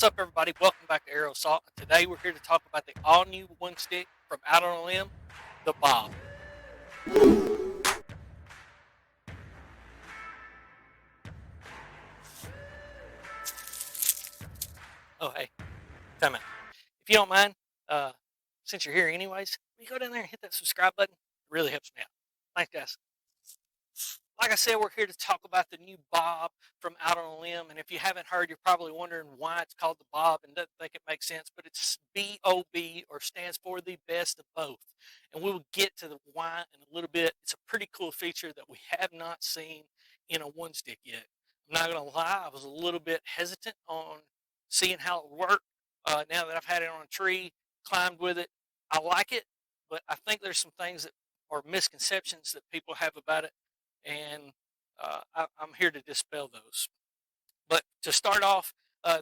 What's up, everybody? Welcome back to Aero Assault. Today we're here to talk about the all-new one stick from Out on a Limb, the B.O.B. Oh, hey, time out. If you don't mind, since you're here anyways, will you go down there and hit that subscribe button? It really helps me out. Thanks, guys. Like I said, we're here to talk about the new B.O.B. from Out on a Limb. And if you haven't heard, you're probably wondering why it's called the B.O.B. and doesn't think it makes sense, but it's B.O.B. or stands for the best of both. And we will get to the why in a little bit. It's a pretty cool feature that we have not seen in a one stick yet. I'm not going to lie, I was a little bit hesitant on seeing how it worked. Now that I've had it on a tree, climbed with it, I like it, but I think there's some things that are misconceptions that people have about it, and I'm here to dispel those. But to start off,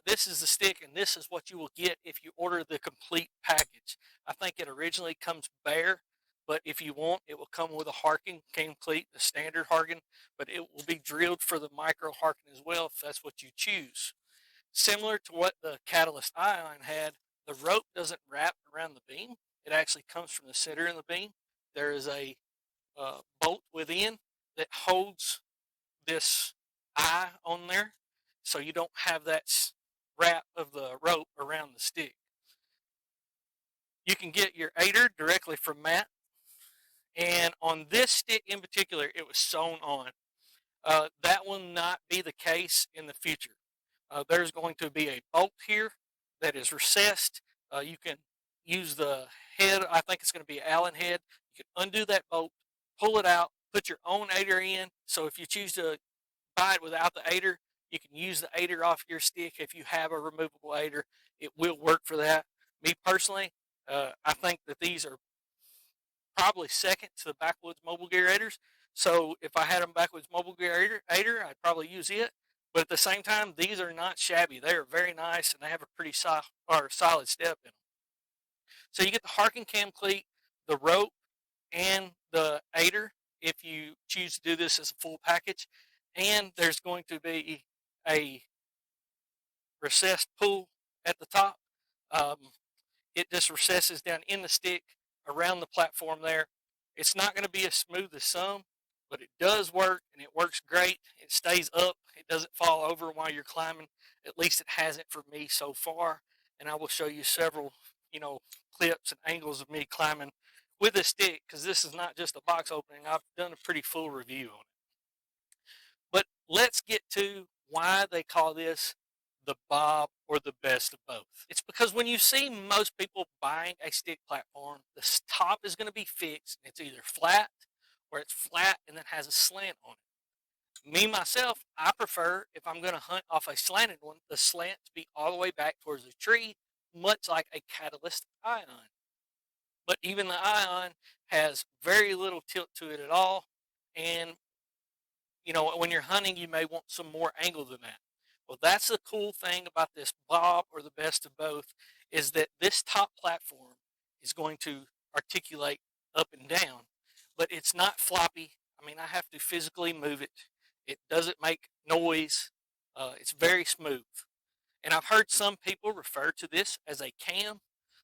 this is the stick, and this is what you will get if you order the complete package. I think it originally comes bare, but if you want, it will come with a Harken complete, the standard Harken, but it will be drilled for the micro Harken as well if that's what you choose. Similar to what the Catalyst Ion had, the rope doesn't wrap around the beam. It actually comes from the center of the beam. There is a bolt within that holds this eye on there, so you don't have that wrap of the rope around the stick. You can get your aider directly from Matt, and on this stick in particular, it was sewn on. That will not be the case in the future. There's going to be a bolt here that is recessed. You can use the head, I think it's going to be an Allen head. You can undo that bolt, pull it out, put your own aider in. So if you choose to buy it without the aider, you can use the aider off your stick. If you have a removable aider, it will work for that. Me personally, I think that these are probably second to the Backwoods mobile gear aiders. So if I had a Backwoods mobile gear aider, I'd probably use it. But at the same time, these are not shabby. They are very nice, and they have a pretty solid step in them. So you get the Harken cam cleat, the rope, and the aider if you choose to do this as a full package. And there's going to be a recessed pull at the top. It just recesses down in the stick around the platform there. It's not going to be as smooth as some, but it does work, and it works great. It stays up. It doesn't fall over while you're climbing. At least it hasn't for me so far. And I will show you several, clips and angles of me climbing with a stick, because this is not just a box opening. I've done a pretty full review on it. But let's get to why they call this the B.O.B. or the best of both. It's because when you see most people buying a stick platform, the top is going to be fixed. It's either flat or it's flat and then has a slant on it. Me, myself, I prefer, if I'm going to hunt off a slanted one, the slant to be all the way back towards the tree, much like a Catalyst Ion. But even the Ion has very little tilt to it at all. And, when you're hunting, you may want some more angle than that. Well, that's the cool thing about this B.O.B. or the best of both, is that this top platform is going to articulate up and down, but it's not floppy. I mean, I have to physically move it. It doesn't make noise. It's very smooth. And I've heard some people refer to this as a cam.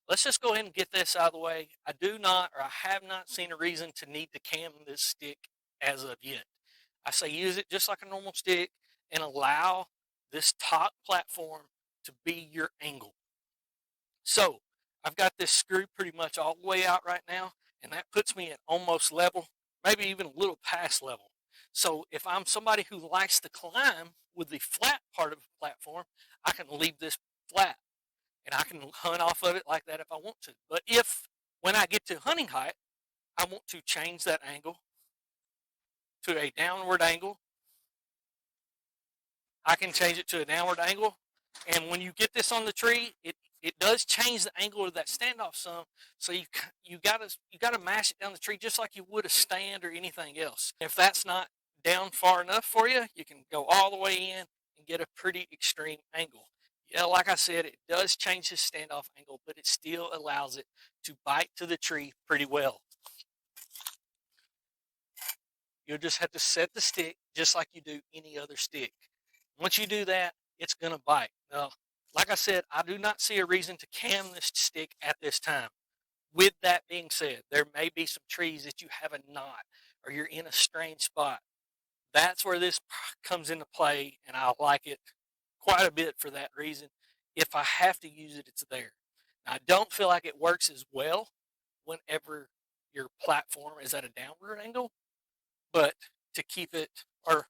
Let's just go ahead and get this out of the way. I do not, or I have not seen a reason to need to cam this stick as of yet. I say use it just like a normal stick and allow this top platform to be your angle. So I've got this screw pretty much all the way out right now, and that puts me at almost level, maybe even a little past level. So if I'm somebody who likes to climb with the flat part of the platform, I can leave this flat and I can hunt off of it like that if I want to. But if when I get to hunting height, I want to change that angle to a downward angle, I can change it to a downward angle. And when you get this on the tree, it does change the angle of that standoff some. So you gotta mash it down the tree just like you would a stand or anything else. If that's not down far enough for you, you can go all the way in and get a pretty extreme angle. Yeah, like I said, it does change the standoff angle, but it still allows it to bite to the tree pretty well. You'll just have to set the stick just like you do any other stick. Once you do that, it's going to bite. Now, like I said, I do not see a reason to cam this stick at this time. With that being said, there may be some trees that you have a knot or you're in a strange spot. That's where this comes into play, and I like it quite a bit for that reason. If I have to use it, it's there. Now, I don't feel like it works as well whenever your platform is at a downward angle, but to keep it, or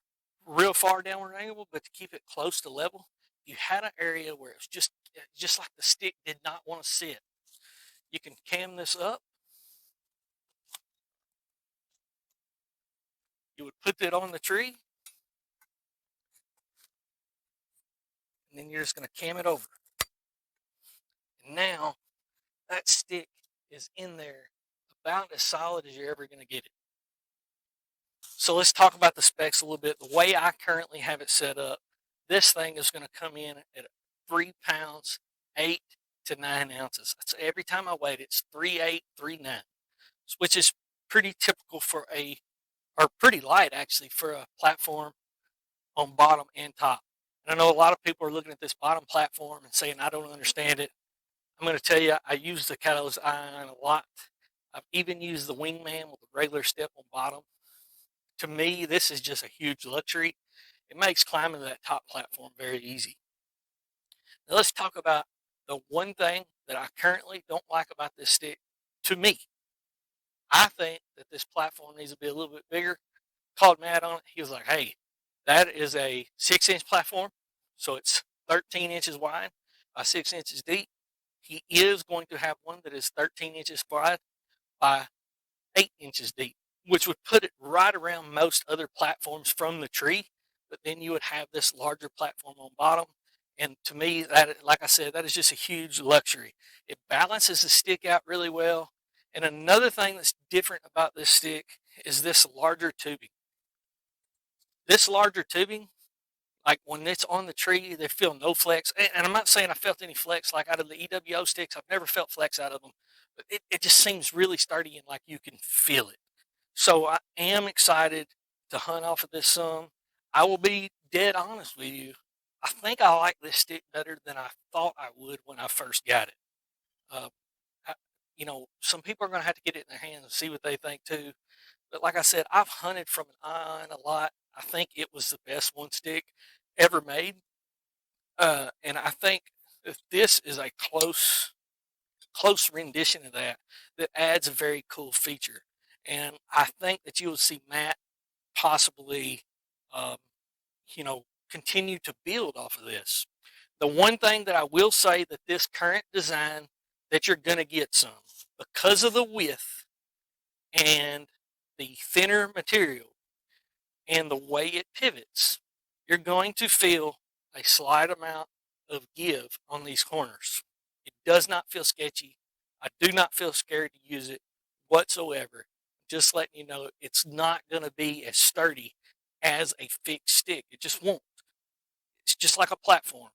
real far downward angle, but to keep it close to level, you had an area where it was just like the stick did not want to sit. You can cam this up. You would put it on the tree, and then you're just going to cam it over. And now that stick is in there about as solid as you're ever going to get it. So let's talk about the specs a little bit. The way I currently have it set up, this thing is going to come in at 3 pounds, 8 to 9 ounces. So every time I weigh it, it's 3.8, 3.9, which is pretty typical for or pretty light actually, for a platform on bottom and top. And I know a lot of people are looking at this bottom platform and saying, I don't understand it. I'm going to tell you, I use the catalyst ion a lot. I've even used the Wingman with the regular step on bottom. To me, this is just a huge luxury. It makes climbing that top platform very easy. Now let's talk about the one thing that I currently don't like about this stick. To me, I think that this platform needs to be a little bit bigger. Called Matt on it. He was like, hey, that is a 6-inch platform. So it's 13 inches wide by 6 inches deep. He is going to have one that is 13 inches wide by 8 inches deep, which would put it right around most other platforms from the tree. But then you would have this larger platform on bottom. And to me, that, like I said, that is just a huge luxury. It balances the stick out really well. And another thing that's different about this stick is this larger tubing. This larger tubing, like when it's on the tree, they feel no flex. And I'm not saying I felt any flex like out of the EWO sticks. I've never felt flex out of them. But it just seems really sturdy and like you can feel it. So I am excited to hunt off of this some. I will be dead honest with you. I think I like this stick better than I thought I would when I first got it. Uh, I, some people are going to have to get it in their hands and see what they think too. But like I said, I've hunted from an iron a lot. I think it was the best one stick ever made. And I think if this is a close rendition of that adds a very cool feature. And I think that you will see Matt possibly, um, continue to build off of this. The one thing that I will say that this current design that you're going to get some because of the width and the thinner material and the way it pivots, you're going to feel a slight amount of give on these corners. It does not feel sketchy. I do not feel scared to use it whatsoever. Just letting you know it's not going to be as sturdy as a fixed stick. It just won't. It's just like a platform.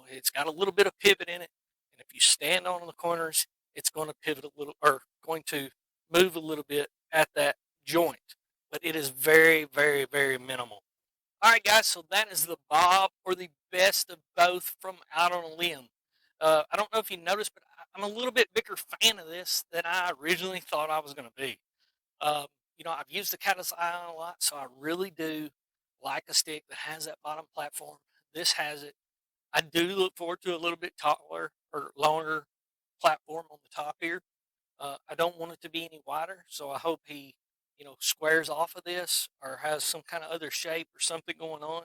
It's got a little bit of pivot in it. And if you stand on the corners, it's going to pivot a little or going to move a little bit at that joint. But it is very, very, very minimal. All right, guys, so that is the Bob or the best of both from Out on a Limb. I don't know if you noticed, but I'm a little bit bigger fan of this than I originally thought I was going to be. Um, I've used the Catalyst Ion a lot, so I really do like a stick that has that bottom platform. This has it. I do look forward to a little bit taller or longer platform on the top here. I don't want it to be any wider, so I hope he, squares off of this or has some kind of other shape or something going on.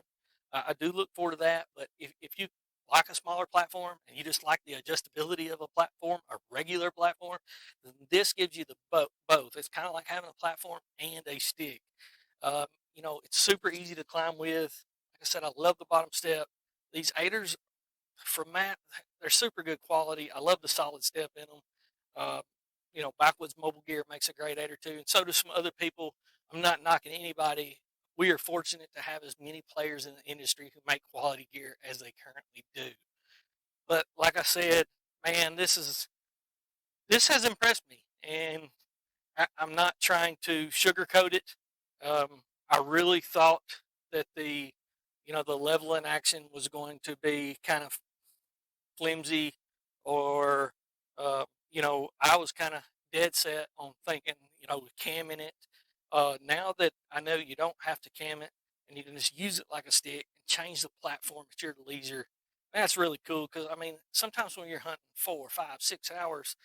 I do look forward to that, but if you like a smaller platform and you just like the adjustability of a platform, a regular platform, then this gives you the both. It's kind of like having a platform and a stick. It's super easy to climb with. Like I said, I love the bottom step. These aiders from Matt, they're super good quality. I love the solid step in them. Uh, Backwoods Mobile Gear makes a great aider too, and so do some other people. I'm not knocking anybody. We are fortunate to have as many players in the industry who make quality gear as they currently do. But like I said, man, this has impressed me, and I'm not trying to sugarcoat it. I really thought that the level in action was going to be kind of flimsy, or I was kind of dead set on thinking, camming it. Now that I know you don't have to cam it and you can just use it like a stick and change the platform at your leisure, that's really cool. Because I mean, sometimes when you're hunting 4, 5, 6 hours,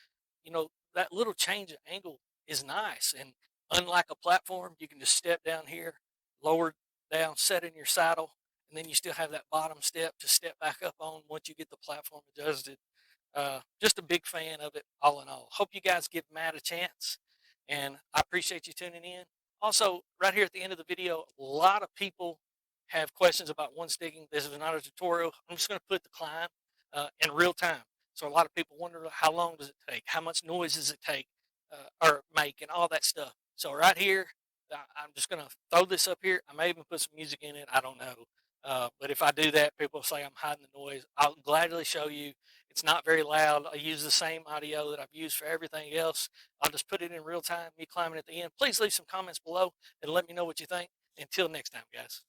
that little change of angle is nice. And unlike a platform, you can just step down here, lower down, set in your saddle, and then you still have that bottom step to step back up on once you get the platform adjusted. Just a big fan of it, all in all. Hope you guys give Matt a chance, and I appreciate you tuning in. Also, right here at the end of the video, a lot of people have questions about one sticking. This is not a tutorial. I'm just going to put the climb in real time. So a lot of people wonder how long does it take, how much noise does it take or make, and all that stuff. So right here, I'm just going to throw this up here. I may even put some music in it. I don't know. But if I do that, people say I'm hiding the noise. I'll gladly show you. It's not very loud. I use the same audio that I've used for everything else. I'll just put it in real time, me climbing at the end. Please leave some comments below and let me know what you think. Until next time, guys.